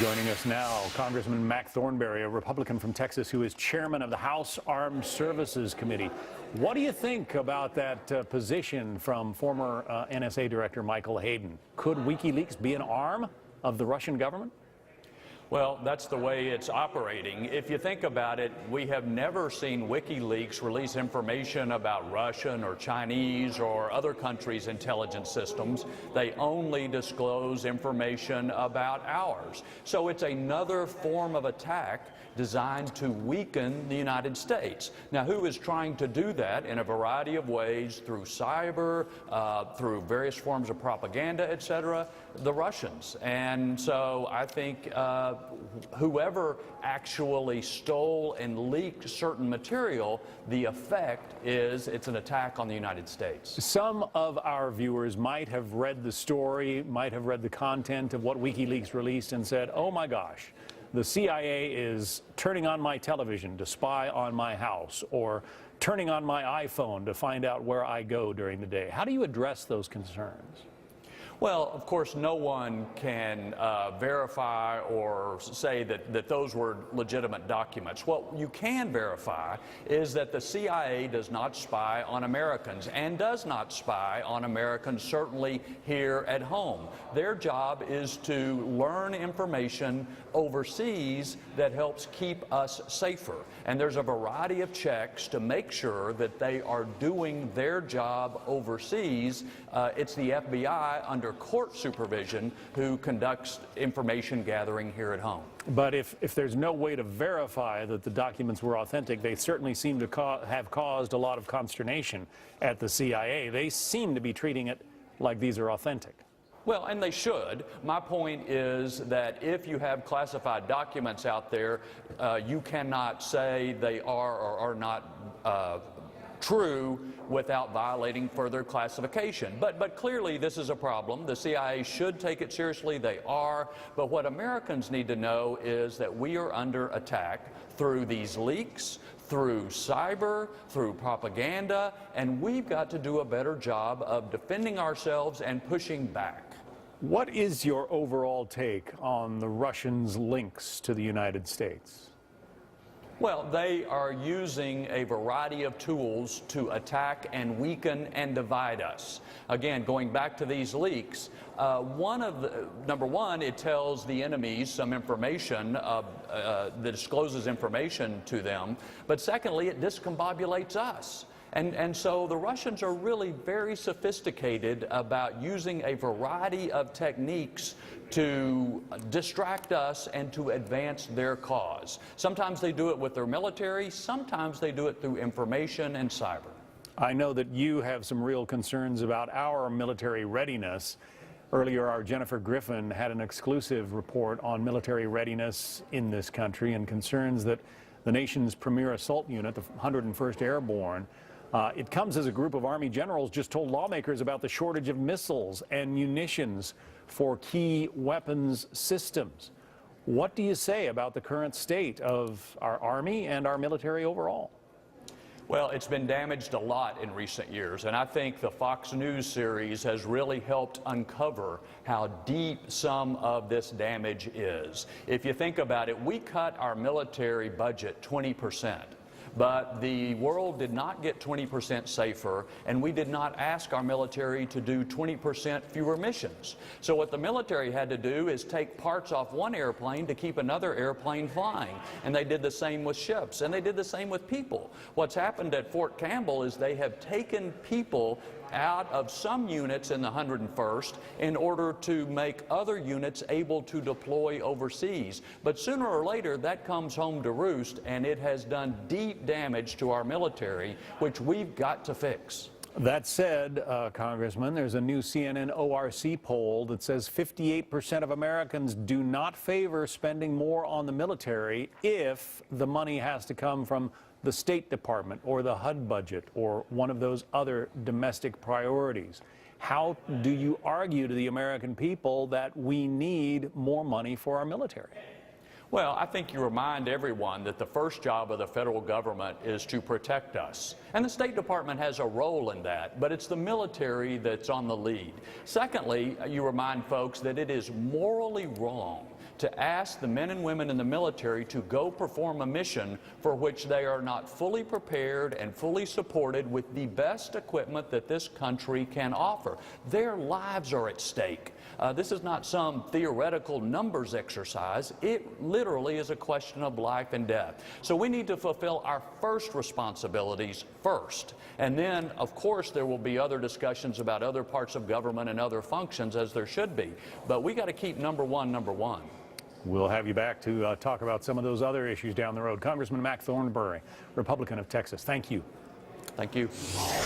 Joining us now, Congressman Mac Thornberry, a Republican from Texas who is chairman of the House Armed Services Committee. What do you think about that position from former NSA Director Michael Hayden? Could WikiLeaks be an arm of the Russian government? Well, that's the way it's operating. If you think about it, we have never seen WikiLeaks release information about Russian or Chinese or other countries' intelligence systems. They only disclose information about ours. So it's another form of attack designed to weaken the United States. Now, who is trying to do that in a variety of ways, through cyber, through various forms of propaganda, etc.? The Russians. And so I think whoever actually stole and leaked certain material, the effect is it's an attack on the United States. Some of our viewers might have read the story, might have read the content of what WikiLeaks released and said, oh my gosh, the CIA is turning on my television to spy on my house, or turning on my iPhone to find out where I go during the day. How do you address those concerns? Well, of course, no one can verify or say that those were legitimate documents. What you can verify is that the CIA does not spy on Americans, and does not spy on Americans, certainly here at home. Their job is to learn information overseas that helps keep us safer. And there's a variety of checks to make sure that they are doing their job overseas. It's the FBI under court supervision who conducts information gathering here at home. But if there's no way to verify that the documents were authentic, they certainly seem to have caused a lot of consternation at the CIA. They seem to be treating it like these are authentic. Well, and they should. My point is that if you have classified documents out there, you cannot say they are or are not true without violating further classification. But clearly this is a problem. The CIA should take it seriously. They are. But what Americans need to know is that we are under attack through these leaks, through cyber, through propaganda, and we've got to do a better job of defending ourselves and pushing back. What is your overall take on the Russians' links to the United States? Well, they are using a variety of tools to attack and weaken and divide us. Again, going back to these leaks, number one, it tells the enemies some information that discloses information to them. But secondly, it discombobulates us. And so the Russians are really very sophisticated about using a variety of techniques to distract us and to advance their cause. Sometimes they do it with their military, sometimes they do it through information and cyber. I know that you have some real concerns about our military readiness. Earlier, our Jennifer Griffin had an exclusive report on military readiness in this country and concerns that the nation's premier assault unit, the 101st Airborne, it comes as a group of Army generals just told lawmakers about the shortage of missiles and munitions for key weapons systems. What do you say about the current state of our Army and our military overall? Well, it's been damaged a lot in recent years, and I think the Fox News series has really helped uncover how deep some of this damage is. If you think about it, we cut our military budget 20%. But the world did not get 20% safer, and we did not ask our military to do 20% fewer missions. So what the military had to do is take parts off one airplane to keep another airplane flying. And they did the same with ships, and they did the same with people. What's happened at Fort Campbell is they have taken people out of some units in the 101st in order to make other units able to deploy overseas. But sooner or later, that comes home to roost, and it has done deep damage to our military, which we've got to fix. That said, Congressman, there's a new CNN ORC poll that says 58% of Americans do not favor spending more on the military if the money has to come from the State Department or the HUD budget or one of those other domestic priorities. How do you argue to the American people that we need more money for our military? Well, I think you remind everyone that the first job of the federal government is to protect us. And the State Department has a role in that, but it's the military that's on the lead. Secondly, you remind folks that it is morally wrong to ask the men and women in the military to go perform a mission for which they are not fully prepared and fully supported with the best equipment that this country can offer. Their lives are at stake. This is not some theoretical numbers exercise. It literally is a question of life and death. So we need to fulfill our first responsibilities first. And then, of course, there will be other discussions about other parts of government and other functions, as there should be. But we got to keep number one, number one. We'll have you back to talk about some of those other issues down the road. Congressman Mac Thornberry, Republican of Texas, thank you. Thank you.